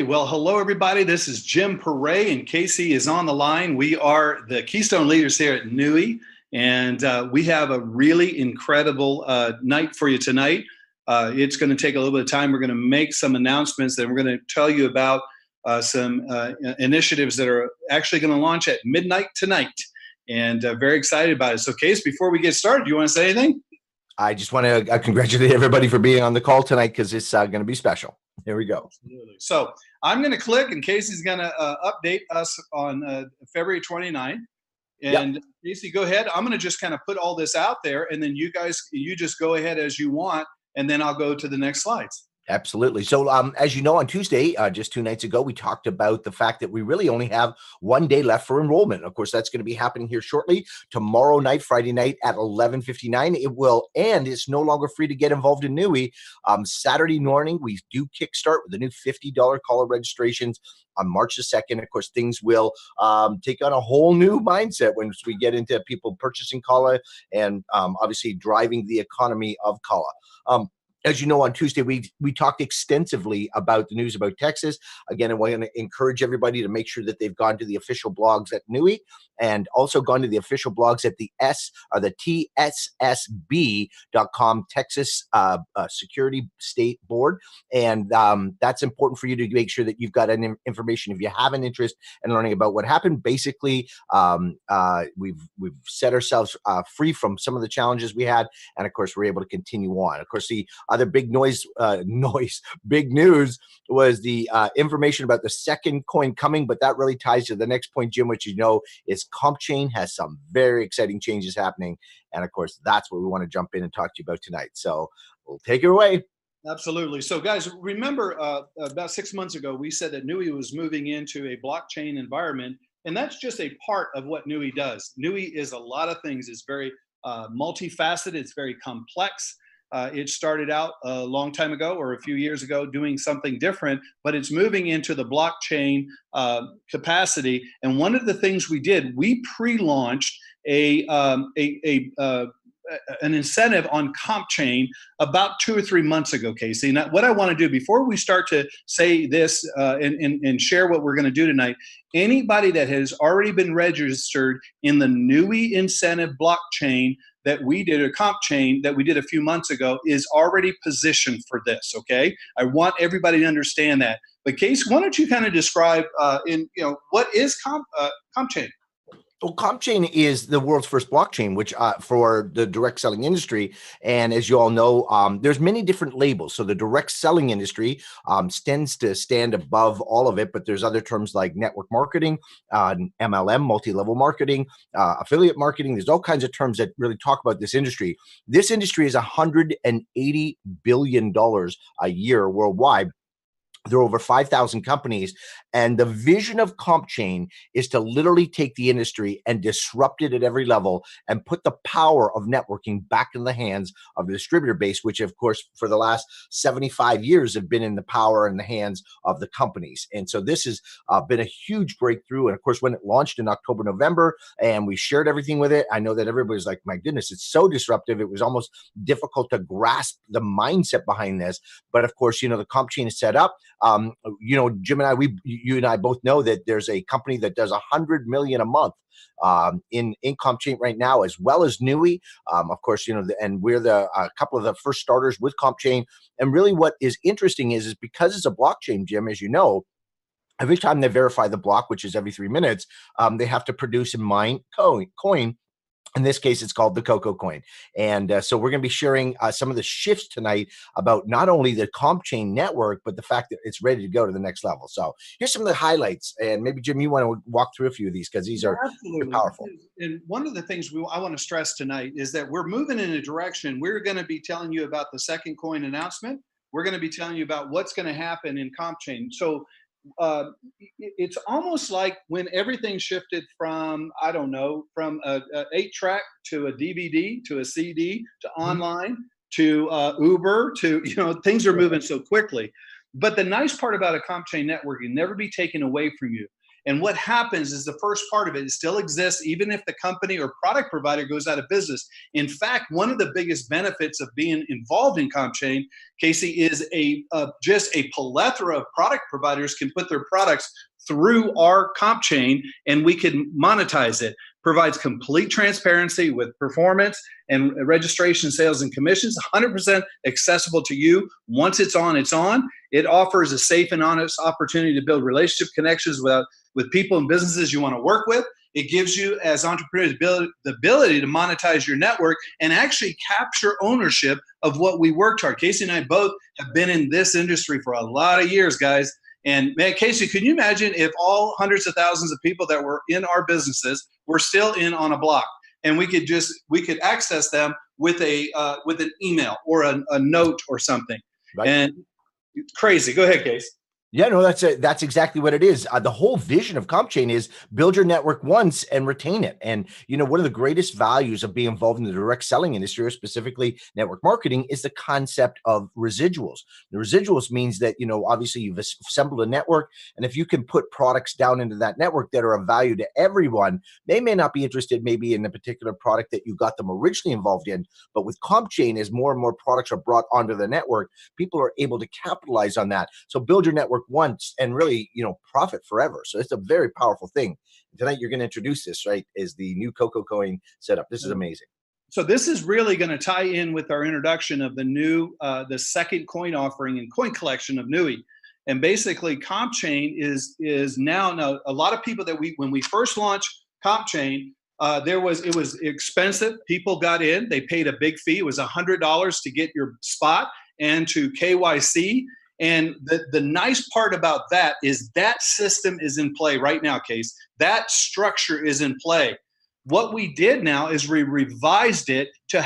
Okay, well, hello everybody. This is Jim Paré, and Casey is on the line. We are the Keystone leaders here at NUI, and we have a really incredible night for you tonight. It's going to take a little bit of time. We're going to make some announcements, and we're going to tell you about some initiatives that are actually going to launch at midnight tonight, and very excited about it. So, Case, before we get started, do you want to say anything? I just want to congratulate everybody for being on the call tonight because it's going to be special. Here we go. Absolutely. So I'm going to click, and Casey's going to update us on February 29th. And yep. Casey, go ahead. I'm going to just kind of put all this out there, and then you just go ahead as you want, and then I'll go to the next slides. Absolutely. So as you know, on Tuesday, just 2 nights ago, we talked about the fact that we really only have 1 day left for enrollment. Of course, that's going to be happening here shortly. Tomorrow night, Friday night at 11:59, it will end. It's no longer free to get involved in NUI. Saturday morning, we do kickstart with the new $50 caller registrations on March the 2nd. Of course, things will take on a whole new mindset once we get into people purchasing CALA and obviously driving the economy of CALA. As you know, on Tuesday, we talked extensively about the news about Texas. Again, I want to encourage everybody to make sure that they've gone to the official blogs at NUI and also gone to the official blogs at the TSSB.com, Texas Security State Board. And that's important for you to make sure that you've got an information if you have an interest in learning about what happened. Basically, we've set ourselves free from some of the challenges we had. And of course, we're able to continue on. Of course, the other big big news was the information about the second coin coming, but that really ties to the next point, Jim, which you know is CompChain has some very exciting changes happening. And of course, that's what we want to jump in and talk to you about tonight. So we'll take it away. Absolutely. So guys, remember about 6 months ago, we said that NUI was moving into a blockchain environment, and that's just a part of what NUI does. NUI is a lot of things. It's very multifaceted. It's very complex. It started out a long time ago or a few years ago doing something different, but it's moving into the blockchain capacity. And one of the things we did, we pre-launched an incentive on CompChain about 2 or 3 months ago, Casey. Now, what I want to do before we start to say this and share what we're going to do tonight, anybody that has already been registered in the NUI incentive blockchain that we did, or CompChain that we did a few months ago, is already positioned for this, okay? I want everybody to understand that. But Case, why don't you kind of describe what is CompChain? Well, CompChain is the world's first blockchain, which for the direct selling industry. And as you all know, there's many different labels. So the direct selling industry tends to stand above all of it, but there's other terms like network marketing, MLM, multi-level marketing, affiliate marketing. There's all kinds of terms that really talk about this industry. This industry is $180 billion a year worldwide. There are over 5,000 companies, and the vision of CompChain is to literally take the industry and disrupt it at every level and put the power of networking back in the hands of the distributor base, which of course for the last 75 years have been in the power in the hands of the companies. And so this has been a huge breakthrough. And of course, when it launched in October, November, and we shared everything with it, I know that everybody's like, my goodness, it's so disruptive. It was almost difficult to grasp the mindset behind this. But of course, the CompChain is set up. Jim and I, you and I both know that there's a company that does $100 million a month in CompChain right now, as well as NUI. Of course, and we're a couple of the first starters with CompChain. And really what is interesting is because it's a blockchain, Jim, as you know, every time they verify the block, which is every 3 minutes, they have to produce and mine coin. In this case, it's called the Coco coin. And so we're going to be sharing some of the shifts tonight about not only the CompChain network, but the fact that it's ready to go to the next level. So here's some of the highlights. And maybe, Jim, you want to walk through a few of these because these are powerful. And one of the things I want to stress tonight is that we're moving in a direction. We're going to be telling you about the second coin announcement. We're going to be telling you about what's going to happen in CompChain. So it's almost like when everything shifted from, I don't know, from a 8-track to a DVD to a CD to online to Uber to, things are moving so quickly. But the nice part about a CompChain network can never be taken away from you And what happens is the first part of it still exists, even if the company or product provider goes out of business. In fact, one of the biggest benefits of being involved in CompChain, Casey, is just a plethora of product providers can put their products through our CompChain, and we can monetize it. Provides complete transparency with performance and registration, sales, and commissions, 100% accessible to you. Once it's on, it's on. It offers a safe and honest opportunity to build relationship connections with people and businesses you want to work with. It gives you, as entrepreneurs, the ability to monetize your network and actually capture ownership of what we worked hard. Casey and I both have been in this industry for a lot of years, guys. And man, Casey, can you imagine if all hundreds of thousands of people that were in our businesses were still in on a block, and we could access them with an email or a note or something? Right. And crazy. Go ahead, Case. Yeah, no, that's exactly what it is. The whole vision of CompChain is build your network once and retain it. And, one of the greatest values of being involved in the direct selling industry, or specifically network marketing, is the concept of residuals. The residuals means that, obviously you've assembled a network, and if you can put products down into that network that are of value to everyone, they may not be interested maybe in a particular product that you got them originally involved in. But with CompChain, as more and more products are brought onto the network, people are able to capitalize on that. So build your network once and really, profit forever. So it's a very powerful thing. Tonight, you're going to introduce this, right? Is the new Coco coin setup. This is amazing. So this is really going to tie in with our introduction of the new, the second coin offering and coin collection of Nui. And basically, CompChain is now a lot of people that when we first launched CompChain, it was expensive. People got in, they paid a big fee. It was $100 to get your spot and to KYC. And the nice part about that is that system is in play right now, Case. That structure is in play. What we did now is we revised it to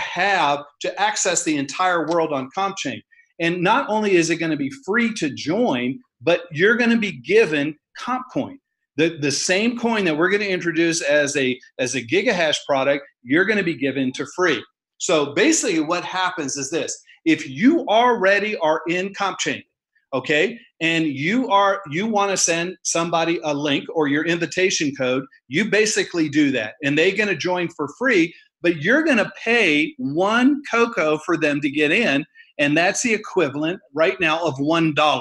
access the entire world on CompChain. And not only is it going to be free to join, but you're going to be given CompCoin. The same coin that we're going to introduce as a gigahash product, you're going to be given to free. So basically what happens is this. If you already are in CompChain, okay, and you want to send somebody a link or your invitation code, you basically do that, and they're going to join for free, but you're going to pay 1 Coco for them to get in, and that's the equivalent right now of $1.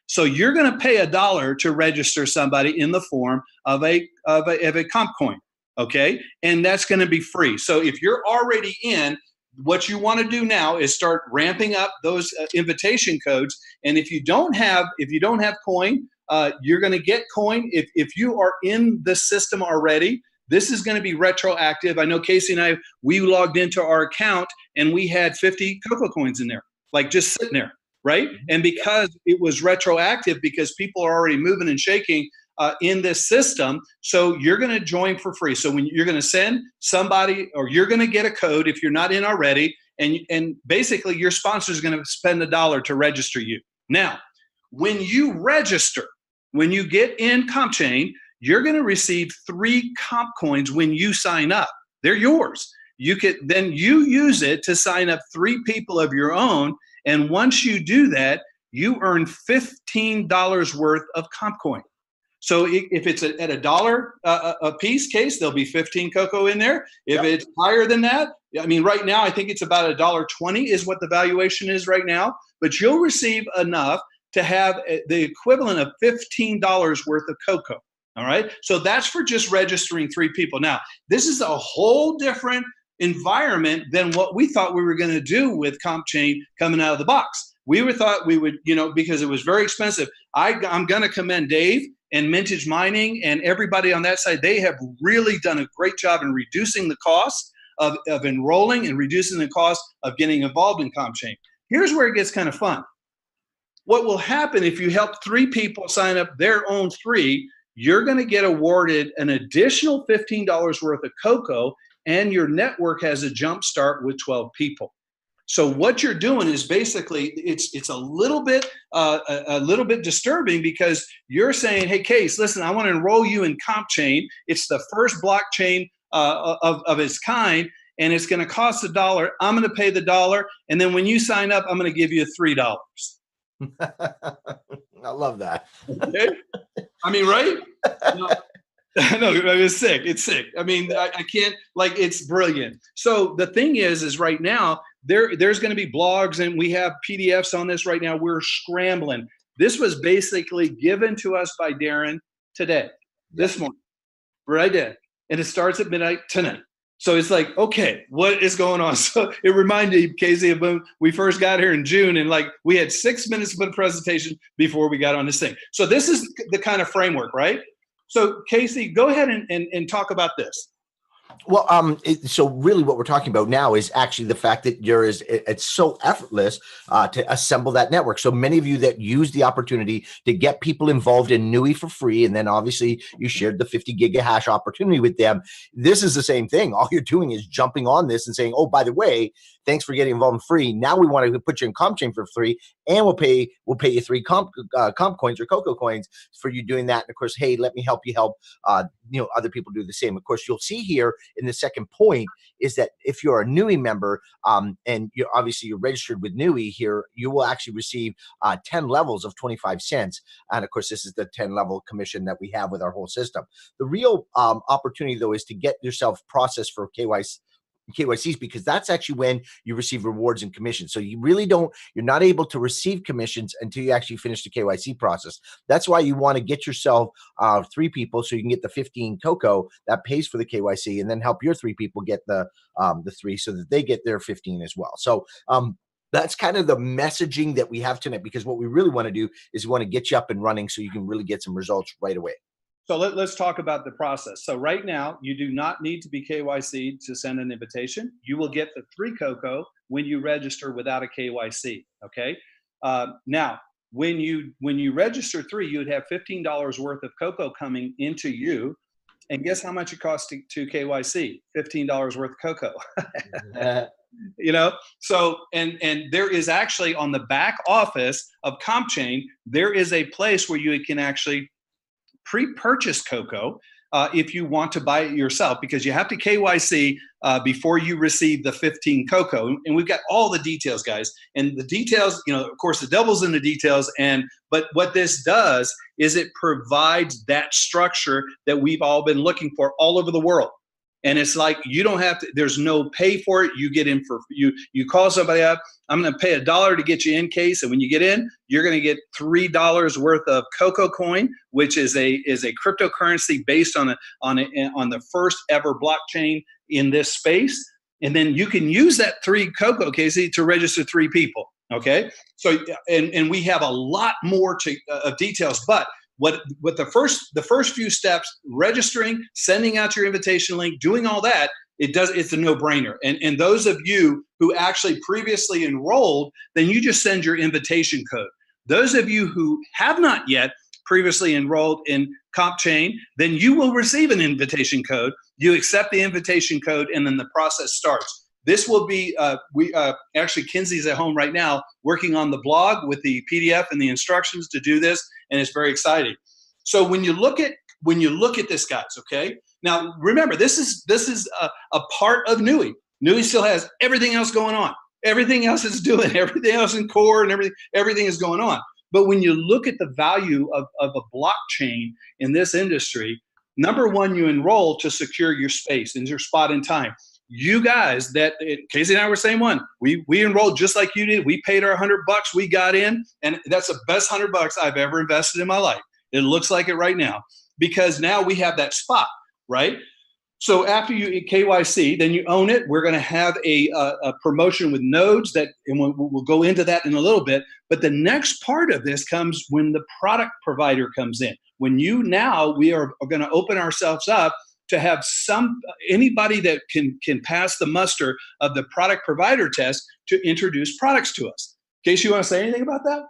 So you're going to pay $1 to register somebody in the form of a comp coin, okay, and that's going to be free. So if you're already in, what you want to do now is start ramping up those invitation codes. And if you don't have coin, you're going to get coin. If you are in the system already, this is going to be retroactive. I know Casey and I, we logged into our account and we had 50 Coco coins in there, like just sitting there, right? And because it was retroactive, because people are already moving and shaking in this system, so you're going to join for free. So when you're going to send somebody, or you're going to get a code if you're not in already, and basically your sponsor is going to spend $1 to register you. Now, when you register, when you get in CompChain, you're going to receive 3 comp coins when you sign up. They're yours. Then you use it to sign up 3 people of your own, and once you do that, you earn $15 worth of comp coin. So if it's at $1 a piece, Case, there'll be 15 Coco in there. If it's higher than that, I mean, right now I think it's about $1.20 is what the valuation is right now. But you'll receive enough to have the equivalent of $15 worth of Coco. All right. So that's for just registering 3 people. Now, this is a whole different environment than what we thought we were going to do with CompChain coming out of the box. Thought we would, because it was very expensive. I'm going to commend Dave and Mintage Mining and everybody on that side. They have really done a great job in reducing the cost of enrolling and reducing the cost of getting involved in CompChain. Here's where it gets kind of fun. What will happen if you help 3 people sign up their own 3, you're going to get awarded an additional $15 worth of Coco, and your network has a jump start with 12 people. So what you're doing is basically it's a little bit disturbing, because you're saying, hey, Case, listen, I want to enroll you in CompChain. It's the first blockchain of its kind, and it's going to cost $1. I'm going to pay the $1, and then when you sign up, I'm going to give you $3. I love that. Okay? I mean, right? No, no, it's sick. It's sick. I mean, I can't, like, it's brilliant. So the thing is right now there's going to be blogs and we have PDFs on this right now. We're scrambling. This was basically given to us by Darren today, Yeah. this morning, right there, and it starts at midnight tonight. So it's like, okay, what is going on? So it reminded me, Casey, of when we first got here in June, and like we had 6 minutes of a presentation before we got on this thing. So this is the kind of framework, right? So Casey, go ahead and talk about this. Well, so really what we're talking about now is actually the fact that it's so effortless to assemble that network. So many of you that use the opportunity to get people involved in NUI for free, and then obviously you shared the 50 gigahash opportunity with them. This is the same thing. All you're doing is jumping on this and saying, oh, by the way, thanks for getting involved in free. Now we want to put you in comp chain for free, and we'll pay you 3 comp coins or Coco coins for you doing that. And of course, hey, let me help you help other people do the same. Of course, you'll see here in the second point is that if you're a NUI member, and you're registered with NUI here, you will actually receive 10 levels of 25 cents. And of course, this is the 10 level commission that we have with our whole system. The real opportunity, though, is to get yourself processed for KYCs, because that's actually when you receive rewards and commissions. So you're not able to receive commissions until you actually finish the KYC process. That's why you want to get yourself 3 people so you can get the 15 Coco that pays for the KYC, and then help your 3 people get the 3 so that they get their 15 as well. So that's kind of the messaging that we have tonight, because what we really want to do is we want to get you up and running so you can really get some results right away. So let's talk about the process. So right now, you do not need to be KYC to send an invitation. You will get the 3 Coco when you register without a KYC. Okay. Now, when you register 3, you would have $15 worth of Coco coming into you. And guess how much it costs to KYC? $15 worth of Coco. So and there is actually on the back office of CompChain, there is a place where you can actually pre-purchase Coco if you want to buy it yourself, because you have to KYC before you receive the 15 Coco. And we've got all the details, guys. And the details, of course, the devil's in the details. But what this does is it provides that structure that we've all been looking for all over the world. And it's like, you don't have to, there's no pay for it. You get in for, you call somebody up, I'm going to pay $1 to get you in, case. And when you get in, you're going to get $3 worth of Coco coin, which is a cryptocurrency based on the first ever blockchain in this space. And then you can use that 3 Coco, Casey, to register 3 people. Okay. So, and we have a lot more of details, but what the first few steps, registering, sending out your invitation link, doing all that, it's a no-brainer. And those of you who actually previously enrolled, then you just send your invitation code. Those of you who have not yet previously enrolled in CompChain, then you will receive an invitation code. You accept the invitation code, and then the process starts. This will be, actually, Kinsey's at home right now working on the blog with the PDF and the instructions to do this, and it's very exciting. So when you look at this, guys, okay? Now remember, this is a part of NUI. NUI still has everything else going on. Everything else is doing, everything else in core, and everything is going on. But when you look at the value of a blockchain in this industry, number one, you enroll to secure your space and your spot in time. You guys, Casey and I were saying we enrolled just like you did. We paid our $100. We got in, and that's the best $100 I've ever invested in my life. It looks like it right now, because now we have that spot, right? So after you KYC, then you own it. We're going to have a promotion with nodes and we'll go into that in a little bit. But the next part of this comes when the product provider comes in. We are going to open ourselves up to have anybody that can pass the muster of the product provider test to introduce products to us. Casey, you want to say anything about that?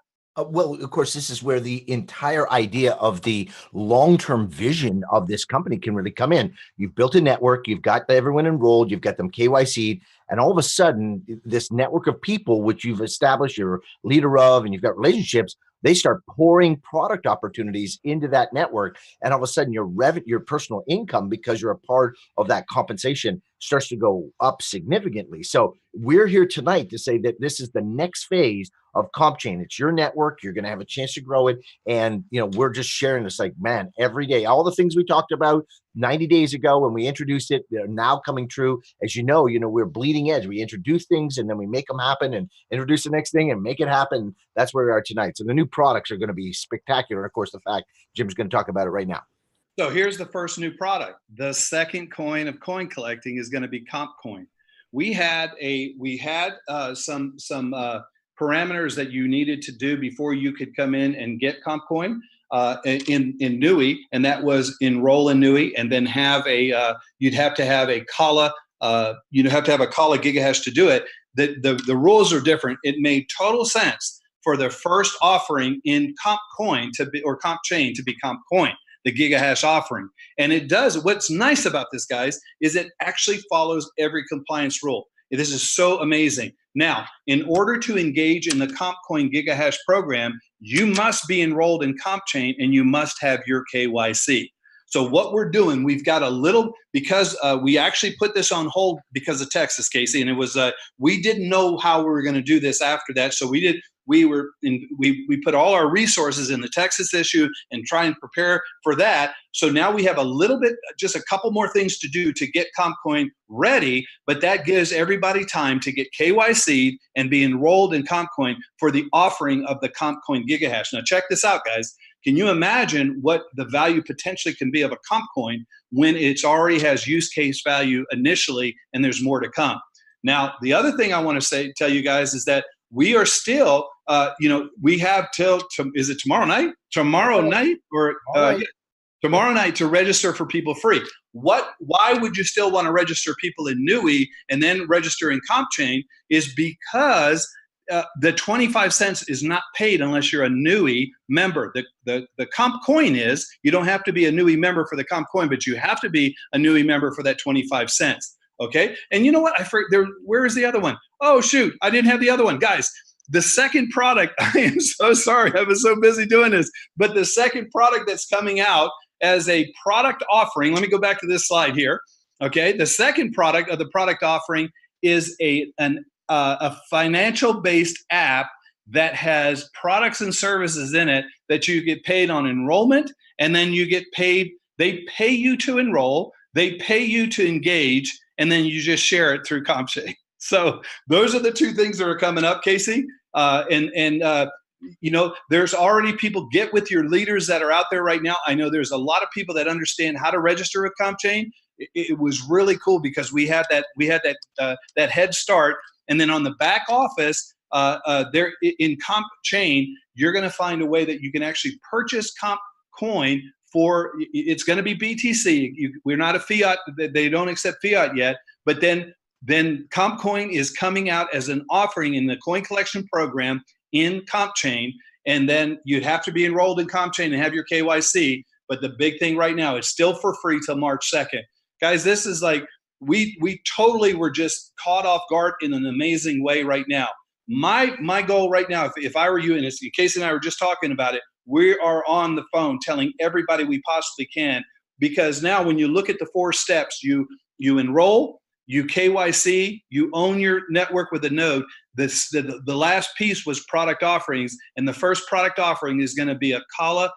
Well, of course, this is where the entire idea of the long-term vision of this company can really come in. You've built a network, you've got everyone enrolled, you've got them KYC'd, and all of a sudden, this network of people, which you've established, you're leader of, and you've got relationships, they start pouring product opportunities into that network. And all of a sudden, your personal income, because you're a part of that compensation, starts to go up significantly. So we're here tonight to say that this is the next phase of CompChain. It's your network. You're going to have a chance to grow it. And, you know, we're just sharing this like, man, every day, all the things we talked about 90 days ago when we introduced it, they're now coming true. As you know, we're bleeding edge. We introduce things and then we make them happen and introduce the next thing and make it happen. That's where we are tonight. So the new products are going to be spectacular. And of course, the fact Jim's going to talk about it right now. So here's the first new product. The second coin of coin collecting is going to be CompCoin. We had some parameters that you needed to do before you could come in and get CompCoin in NUI, and that was enroll in NUI, and then you'd have to have a Kala gigahash to do it. The rules are different. It made total sense for the first offering in CompCoin or CompChain to be CompCoin, the gigahash offering. And it does. What's nice about this, guys, is it actually follows every compliance rule. This is so amazing. Now, in order to engage in the CompCoin gigahash program, you must be enrolled in CompChain and you must have your KYC. So what we're doing, we've got a little, because we actually put this on hold because of Texas, Casey, and it was we didn't know how we were going to do this after that. So we put all our resources in the Texas issue and try and prepare for that. So now we have a little bit, just a couple more things to do to get CompCoin ready, but that gives everybody time to get KYC'd and be enrolled in CompCoin for the offering of the CompCoin gigahash. Now check this out, guys. Can you imagine what the value potentially can be of a CompCoin when it's already has use case value initially and there's more to come? Now, the other thing I want to tell you guys is that we are still, we have is it tomorrow night? Tomorrow night to register for people free. Why would you still want to register people in NUI and then register in CompChain is because the 25 cents is not paid unless you're a NUI member. The CompCoin is, you don't have to be a NUI member for the CompCoin, but you have to be a NUI member for that 25 cents. Okay. And you know what? Where is the other one? Oh, shoot. I didn't have the other one. Guys, the second product, I am so sorry. I was so busy doing this, but the second product that's coming out as a product offering, let me go back to this slide here. Okay. The second product of the product offering is a financial-based app that has products and services in it that you get paid on enrollment, and then you get paid, they pay you to enroll, they pay you to engage, and then you just share it through CompChain. So those are the two things that are coming up, Casey. There's already people, get with your leaders that are out there right now. I know there's a lot of people that understand how to register with CompChain. It was really cool because we had that head start. And then on the back office, there in CompChain, you're going to find a way that you can actually purchase CompCoin for. It's going to be BTC. We're not a fiat. They don't accept fiat yet. But then CompCoin is coming out as an offering in the coin collection program in CompChain. And then you'd have to be enrolled in CompChain and have your KYC. But the big thing right now, it's still for free till March 2nd. Guys, this is like, we totally were just caught off guard in an amazing way right now. My goal right now, if I were you, and Casey and I were just talking about it, we are on the phone telling everybody we possibly can, because now when you look at the 4 steps, you enroll, you KYC, you own your network with a node. The last piece was product offerings, and the first product offering is going to be a CompCoin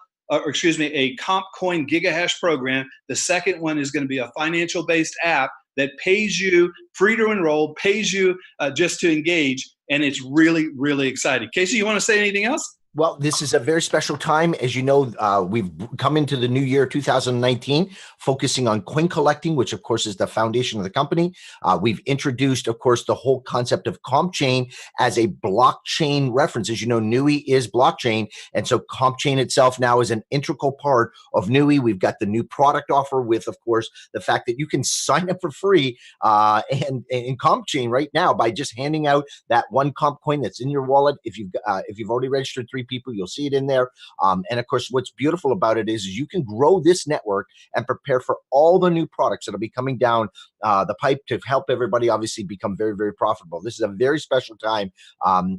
gigahash program. The second one is going to be a financial-based app that pays you free to enroll, pays you just to engage, and it's really, really exciting. Casey, you want to say anything else? Well, this is a very special time. As you know, we've come into the new year 2019, focusing on coin collecting, which of course is the foundation of the company. We've introduced, of course, the whole concept of CompChain as a blockchain reference. As you know, NUI is blockchain. And so CompChain itself now is an integral part of NUI. We've got the new product offer with, of course, the fact that you can sign up for free and in CompChain right now by just handing out that one CompCoin that's in your wallet. If you've already registered 3 people, you'll see it in there. And of course, what's beautiful about it is you can grow this network and prepare for all the new products that'll be coming down the pipe to help everybody obviously become very, very profitable. This is a very special time.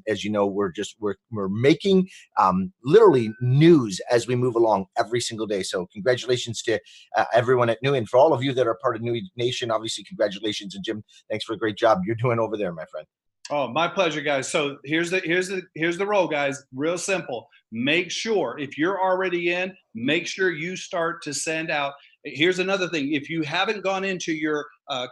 As you know, we're making literally news as we move along every single day. So congratulations to everyone at NUI, and for all of you that are part of NUI Nation, obviously congratulations. And Jim, thanks for a great job you're doing over there, my friend. Oh, my pleasure, guys. So here's the roll, guys. Real simple. Make sure if you're already in, make sure you start to send out. Here's another thing. If you haven't gone into your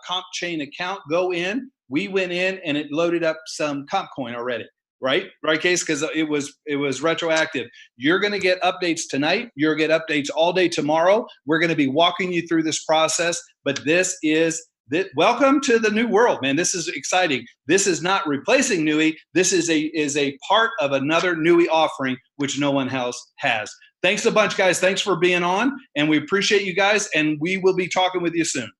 comp chain account, go in. We went in and it loaded up some comp coin already. Right, Case, because it was retroactive. You're going to get updates tonight. You're going to get updates all day tomorrow. We're going to be walking you through this process. But this is that. Welcome to the new world, man. This is exciting. This is not replacing Nui. This is a part of another Nui offering which no one else has. Thanks a bunch, guys. Thanks for being on, and we appreciate you guys. And we will be talking with you soon.